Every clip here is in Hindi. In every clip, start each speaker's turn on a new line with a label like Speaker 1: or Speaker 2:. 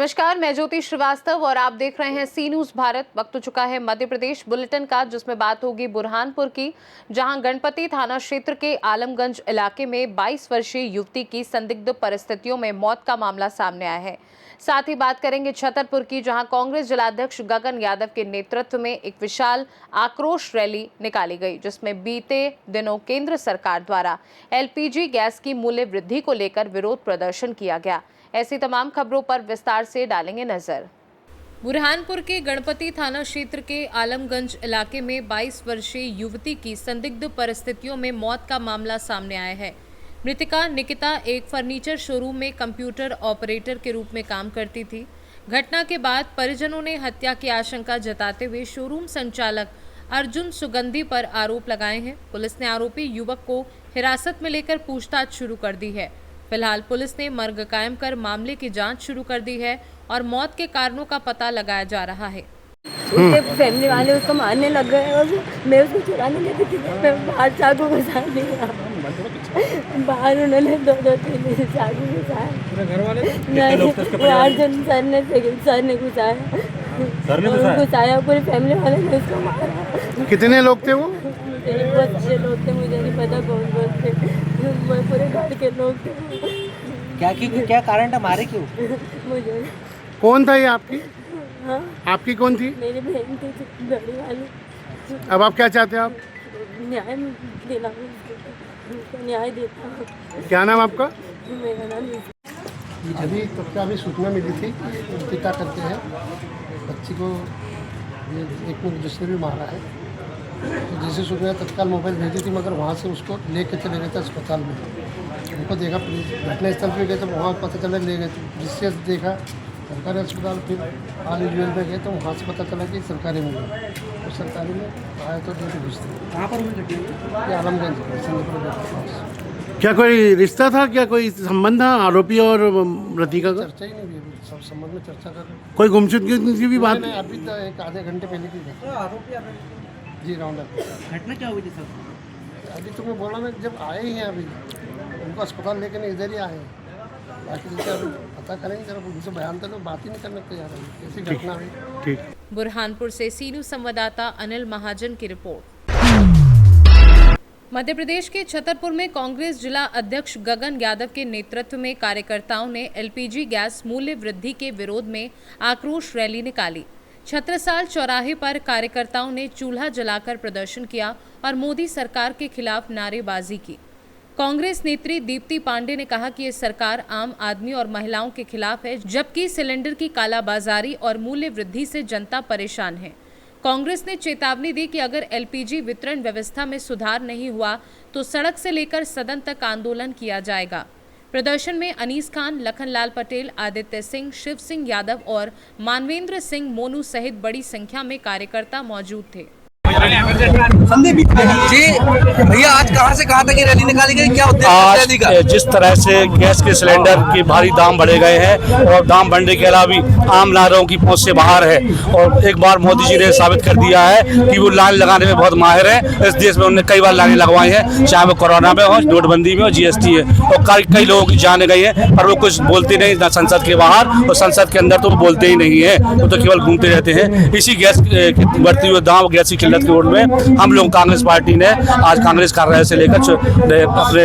Speaker 1: नमस्कार, मैं ज्योति श्रीवास्तव और आप देख रहे हैं सी न्यूज भारत। वक्त हो चुका है मध्य प्रदेश बुलेटिन का, जिसमें बात होगी बुरहानपुर की, जहां गणपति थाना क्षेत्र के आलमगंज इलाके में 22 वर्षीय युवती की संदिग्ध परिस्थितियों में मौत का मामला सामने आया है। साथ ही बात करेंगे छतरपुर की, जहां कांग्रेस जिलाध्यक्ष गगन यादव के नेतृत्व में एक विशाल आक्रोश रैली निकाली गई, जिसमें बीते दिनों केंद्र सरकार द्वारा LPG गैस की मूल्य वृद्धि को लेकर विरोध प्रदर्शन किया गया। ऐसी तमाम खबरों पर विस्तार से डालेंगे नजर। बुरहानपुर के गणपति थाना क्षेत्र के आलमगंज इलाके में 22 वर्षीय युवती की संदिग्ध परिस्थितियों में मौत का मामला सामने आया है। मृतका निकिता एक फर्नीचर शोरूम में कंप्यूटर ऑपरेटर के रूप में काम करती थी। घटना के बाद परिजनों ने हत्या की आशंका जताते हुए शोरूम संचालक अर्जुन सुगंधी पर आरोप लगाए हैं। पुलिस ने आरोपी युवक को हिरासत में लेकर पूछताछ शुरू कर दी है। फिलहाल पुलिस ने मर्ग कायम कर मामले की जांच शुरू कर दी है और मौत के कारणों का पता लगाया जा रहा है।
Speaker 2: उसके फैमिली वाले उसको मारने लग गए और मैं उसको चुराने लगी थी। मैं बाहर चाकू घुसा दिया, बाहर उन्होंने दो तीन चाकू घुसाया। अर्जुन सर ने घुसाया, पूरी फैमिली वाले ने उसको मारा।
Speaker 3: कितने लोग थे वो?
Speaker 2: बहुत अच्छे लोग थे, मुझे नहीं पता कौन थे, पूरे घर के लोग थे।
Speaker 4: क्या कारण था, मारे क्यों?
Speaker 2: मुझे
Speaker 3: कौन था ये आपकी?
Speaker 2: हाँ,
Speaker 3: आपकी कौन थी?
Speaker 2: मेरी बहन थी गाड़ी वाली।
Speaker 3: अब आप क्या चाहते हैं? आप
Speaker 2: न्याय देना, उसको न्याय देता।
Speaker 3: क्या नाम आपका?
Speaker 2: मेरा नाम
Speaker 5: अभी अभी सूचना मिली थी, पिता करते हैं बच्ची को एक ने दूसरे भी मारा है। तो जैसे सूचना तत्काल मोबाइल भेजी थी, मगर वहाँ से उसको लेके चले गए थे अस्पताल में। उनको देखा, घटनास्थल पे गए तो वहाँ पता चला ले गए थे। जिससे देखा सरकारी अस्पताल, फिर हाल यूएल में गए तो वहाँ से पता चला कि सरकारी में गए। तो सरकारी में आए तो ड्यूटी घुसते।
Speaker 4: कहाँ पर हुई घटना?
Speaker 5: ये आलमगंज संदीपुर।
Speaker 3: क्या कोई रिश्ता था, क्या कोई संबंध था आरोपी और मृतिका का?
Speaker 5: चर्चा ही नहीं हुई, सब संबंध में चर्चा कर रहे।
Speaker 3: कोई गुमशुदगी की भी बात?
Speaker 5: नहीं, अभी तो एक आधे घंटे पहले की बात। जी राउंड अप।
Speaker 4: घटना क्या हुई थी सर?
Speaker 5: अभी तो मैं बोला ना, जब आए ही हैं अभी उनको अस्पताल लेके नहीं इधर ही आए हैं। बाकी जैसे अभी पता करेंगे, जरा उनसे बयान तो बात ही नहीं करने को तैयार है। ऐसी घटना हुई।
Speaker 3: ठीक।
Speaker 1: बुरहानपुर से सी न्यूज संवाददाता अनिल महाजन की रिपोर्ट। मध्य प्रदेश के छतरपुर में कांग्रेस जिला अध्यक्ष गगन यादव के नेतृत्व में कार्यकर्ताओं ने LPG गैस मूल्य वृद्धि के विरोध में आक्रोश रैली निकाली। छत्रसाल चौराहे पर कार्यकर्ताओं ने चूल्हा जलाकर प्रदर्शन किया और मोदी सरकार के खिलाफ नारेबाजी की। कांग्रेस नेत्री दीप्ति पांडे ने कहा कि ये सरकार आम आदमी और महिलाओं के खिलाफ है, जबकि सिलेंडर की कालाबाजारी और मूल्य वृद्धि से जनता परेशान है। कांग्रेस ने चेतावनी दी कि अगर LPG वितरण व्यवस्था में सुधार नहीं हुआ तो सड़क से लेकर सदन तक आंदोलन किया जाएगा। प्रदर्शन में अनीस खान, लखनलाल पटेल, आदित्य सिंह, शिव सिंह यादव और मानवेंद्र सिंह मोनू सहित बड़ी संख्या में कार्यकर्ता मौजूद थे।
Speaker 4: संदीप जी, भैया आज कहां से कहां तक ये रैली निकाली गई, क्या उद्देश्य है रैली का?
Speaker 6: जिस तरह से गैस के सिलेंडर के भारी दाम बढ़े गए हैं और दाम बढ़ने के अलावा भी आम नागरिकों की पहुंच से बाहर है, और एक बार मोदी जी ने साबित कर दिया है कि वो लाइन लगाने में बहुत माहिर है। इस देश में उन्होंने कई बार लाइनें लगवाई हैं, चाहे वो कोरोना में हो, नोटबंदी में हो, GST है, और कई लोगों की जाने गई है, पर वो कुछ बोलते नहीं, ना संसद के बाहर और संसद के अंदर तो वो बोलते ही नहीं है, वो तो केवल घूमते रहते हैं। इसी गैस बढ़ती हुए दाम, गैस की किल्लत के विरोध में हम लोग कांग्रेस पार्टी ने आज कांग्रेस कार्यालय से लेकर अपने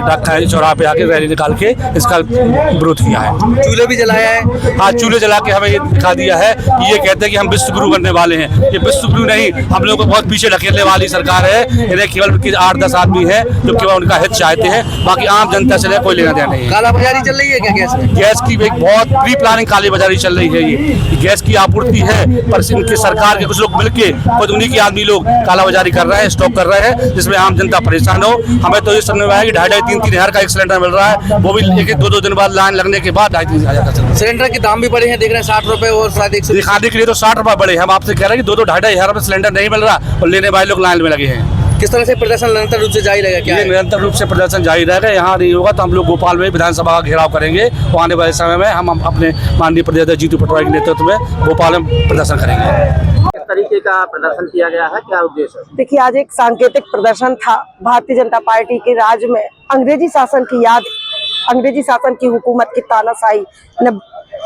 Speaker 6: डाक चौराहे पे आके रैली निकाल के इसका विरोध किया है।
Speaker 4: चूल्हे भी जलाया है?
Speaker 6: आज चूल्हे जला के हमें ये दिखा दिया है कि ये कहते हैं कि हम विश्व गुरु बनने वाले हैं। ये विश्व गुरु नहीं, हम लोगों को बहुत पीछे ढकेलने वाली सरकार है। इन्हें केवल 8-10 आदमी है जो केवल उनका हित चाहते हैं, बाकी आम जनता से कोई लेना देना नहीं है।
Speaker 4: कालाबाजारी चल रही है क्या
Speaker 6: गैस की? एक बहुत प्री प्लानिंग कालाबाजारी चल रही है। ये गैस की आपूर्ति है, पर इनकी सरकार के कुछ लोग मिलके खुद उन्हीं के आदमी लोग कालाबाजारी कर रहे हैं, स्टॉक कर रहे हैं, जिसमें आम जनता परेशान हो। हमें तो ये समझ में आया कि 2,500-3,000 हज़ार का एक सिलेंडर मिल रहा है, वो भी 1-2 दिन बाद लाइन लगने के बाद 2,500 हज़ार का सिलेंडर।
Speaker 4: सिलेंडर के दाम भी बढ़े हैं, देख रहे हैं 60 रुपए और शायद 100
Speaker 6: दिखाने के लिए तो 60 रुपये बढ़े। हम आपसे कह रहे हैं कि 2-2,500 हज़ार में सिलेंडर नहीं मिल रहा और लेने वाले लोग लाइन में लगे हैं।
Speaker 4: किस तरह से प्रदर्शन निरंतर रूप से जारी रहेगा? क्या
Speaker 6: ये निरंतर रूप से प्रदर्शन जारी रहेगा। यहाँ नहीं होगा तो हम लोग भोपाल में विधानसभा का घेराव करेंगे और आने वाले समय में हम अपने माननीय प्रदेश जीतू पटवारी के नेतृत्व में भोपाल में प्रदर्शन करेंगे।
Speaker 7: किस तरीके का प्रदर्शन किया गया है, क्या उद्देश्य है?
Speaker 2: देखिए, आज एक सांकेतिक प्रदर्शन था। भारतीय जनता पार्टी के राज में अंग्रेजी शासन की हुकूमत की तानाशाही ने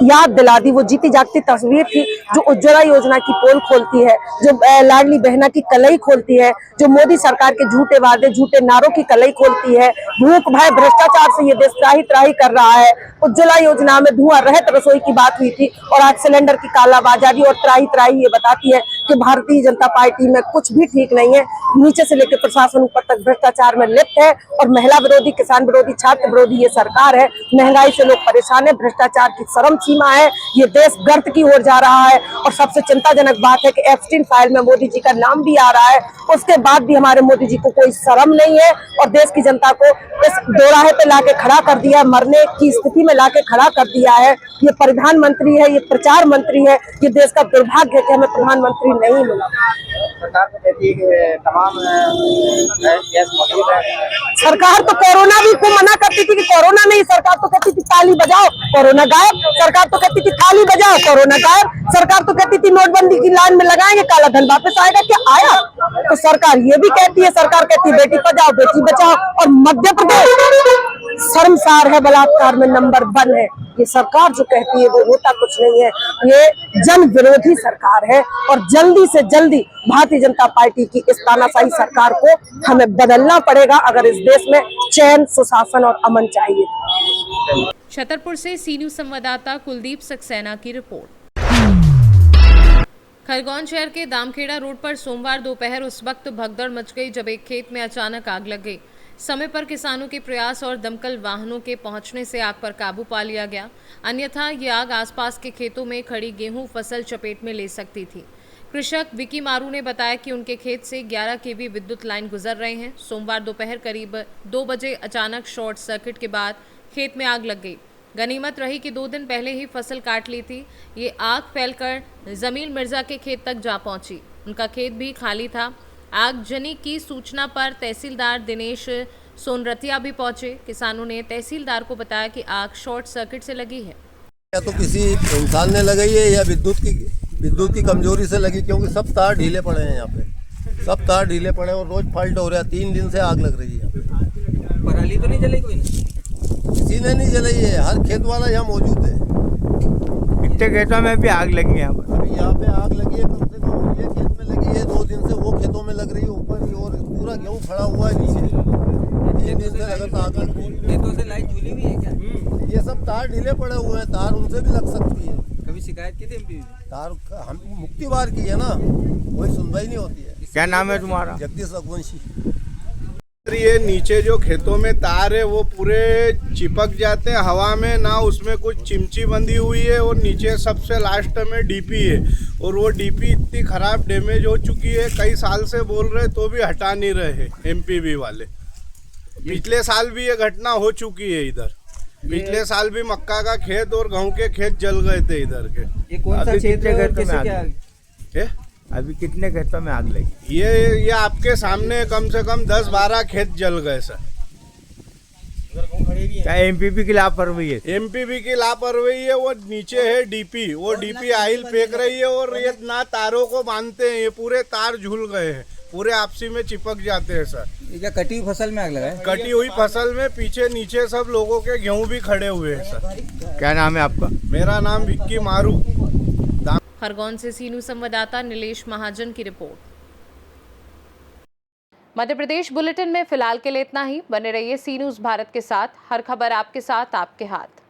Speaker 8: याद दिला दी। वो जीती जागती तस्वीर थी जो उज्ज्वला योजना की पोल खोलती है, जो लाडली बहना की कलई खोलती है, जो मोदी सरकार के झूठे वादे झूठे नारों की कलई खोलती है। भूख भय भ्रष्टाचार से ये देश त्राही त्राही कर रहा है। उज्ज्वला योजना में धुआं रहित रसोई की बात हुई थी और आज सिलेंडर की कालाबाजारी और त्राही त्राही ये बताती है कि भारतीय जनता पार्टी में कुछ भी ठीक नहीं है। नीचे से लेकर प्रशासन ऊपर तक भ्रष्टाचार में लिप्त है और महिला विरोधी, किसान विरोधी, छात्र विरोधी ये सरकार है। महंगाई से लोग परेशान है, भ्रष्टाचार की चरम सीमा है, ये देश गर्त की ओर जा रहा है। और सबसे चिंताजनक बात है कि एप्स्टीन फाइल में मोदी जी का नाम भी आ रहा है, उसके बाद भी हमारे मोदी जी को कोई शर्म नहीं है और देश की जनता को इस दोराहे पे लाके खड़ा कर दिया है, मरने की स्थिति में लाके खड़ा कर दिया है। ये प्रधानमंत्री है, ये प्रचार मंत्री है, ये देश का दुर्भाग्य है कि हमें प्रधानमंत्री नहीं मिला।
Speaker 7: सरकार तो कहती है कि तमाम गैस मौजूद है।
Speaker 8: सरकार तो कोरोना भी को मना करती थी कि कोरोना नहीं, सरकार तो कहती थी ताली बजाओ कोरोना गायब, सरकार तो कहती थी ताली बजाओ कोरोना गायब, सरकार तो कहती थी नोटबंदी की लाइन में लगाएंगे काला धन वापस आएगा, क्या आया? तो सरकार ये भी कहती है, सरकार कहती है बेटी पढ़ाओ बेटी बचाओ। और मध्य प्रदेश शर्मसार है, बलात्कार में नंबर 1 है। ये सरकार जो कहती है वो होता कुछ नहीं है, ये जन विरोधी सरकार है और जल्दी से जल्दी भारतीय जनता पार्टी की इस तानाशाही सरकार को हमें बदलना पड़ेगा अगर इस देश में चैन, सुशासन और अमन चाहिए।
Speaker 1: छतरपुर से सी न्यूज संवाददाता कुलदीप सक्सेना की रिपोर्ट। खरगोन शहर के दामखेड़ा रोड पर सोमवार दोपहर उस वक्त भगदड़ मच गई जब एक खेत में अचानक आग लग गई। समय पर किसानों के प्रयास और दमकल वाहनों के पहुंचने से आग पर काबू पा लिया गया, अन्यथा ये आग आसपास के खेतों में खड़ी गेहूं फसल चपेट में ले सकती थी। कृषक विकी मारू ने बताया कि उनके खेत से 11 केवी विद्युत लाइन गुजर रहे हैं। सोमवार दोपहर करीब 2 बजे अचानक शॉर्ट सर्किट के बाद खेत में आग लग गई। गनीमत रही कि 2 दिन पहले ही फसल काट ली थी। ये आग फैलकर जमील मिर्जा के खेत तक जा पहुंची। उनका खेत भी खाली था। आगजनी की सूचना पर तहसीलदार दिनेश सोनरतिया भी पहुंचे। किसानों ने तहसीलदार को बताया कि आग शॉर्ट सर्किट से लगी है।
Speaker 9: या तो किसी इंसान ने लगाई है या विद्युत की कमजोरी से लगी, क्योंकि सब तार ढीले पड़े हैं यहाँ पे, सब तार ढीले पड़े हैं और रोज फॉल्ट हो रहा है। 3 दिन से आग लग रही है यहाँ पे।
Speaker 4: पराली तो नहीं जलाई कोई?
Speaker 9: किसी ने नहीं जलाई है, हर खेत वाला यहाँ मौजूद है।
Speaker 10: कितने खेतों में भी आग लगी है यहाँ पर?
Speaker 9: अभी यहाँ पे आग लगी है, कम से कम ये खेत में लगी है 2 दिन से, वो खेतों में लग रही है ऊपर ही, और पूरा गेहूँ खड़ा हुआ है नीचे। 3 दिन से लगातार आग लग रही है।
Speaker 4: खेतों से लाइट झूली हुई है क्या?
Speaker 9: ये सब तार ढीले पड़े हुए हैं, तार उनसे भी लग सकती है।
Speaker 4: कभी शिकायत की थी एमपी?
Speaker 9: तार हम मुक्ति बार की है ना, कोई सुनवाई नहीं होती है।
Speaker 10: क्या नाम है तुम्हारा?
Speaker 9: जगदीश रघुवंशी।
Speaker 11: ये नीचे जो खेतों में तार है वो पूरे चिपक जाते हैं हवा में, ना उसमें कुछ चिमची बंधी हुई है, और नीचे सबसे लास्ट में डीपी है, और वो डीपी इतनी खराब डैमेज हो चुकी है, कई साल से बोल रहे तो भी हटा नहीं रहे एमपीबी वाले। पिछले साल भी ये घटना हो चुकी है इधर, पिछले साल भी मक्का का खेत और गेहूं के खेत जल गए थे इधर के।
Speaker 4: ये कौन सा क्षेत्र है? कैसे क्या?
Speaker 10: अभी कितने खेतों में आग लगी?
Speaker 11: ये आपके सामने कम से कम 10-12 खेत जल गए सर।
Speaker 10: क्या एमपीपी की लापरवाही है?
Speaker 11: एमपीबी की लापरवाही है। वो नीचे है डीपी, वो डीपी आइल फेंक रही है और ये ना तारों को बांधते हैं, ये पूरे तार झूल गए हैं, पूरे आपसी में चिपक जाते हैं सर।
Speaker 4: ये क्या कटी हुई फसल में आग लगा है?
Speaker 11: कटी हुई फसल में पीछे नीचे सब लोगों के गेहूं भी खड़े हुए हैं सर।
Speaker 10: क्या नाम है आपका?
Speaker 11: मेरा नाम विक्की मारू।
Speaker 1: खरगोन से सी न्यूज संवाददाता नीलेश महाजन की रिपोर्ट। मध्य प्रदेश बुलेटिन में फिलहाल के लिए इतना ही। बने रहिए सी न्यूज भारत के साथ, हर खबर आपके साथ, आपके हाथ।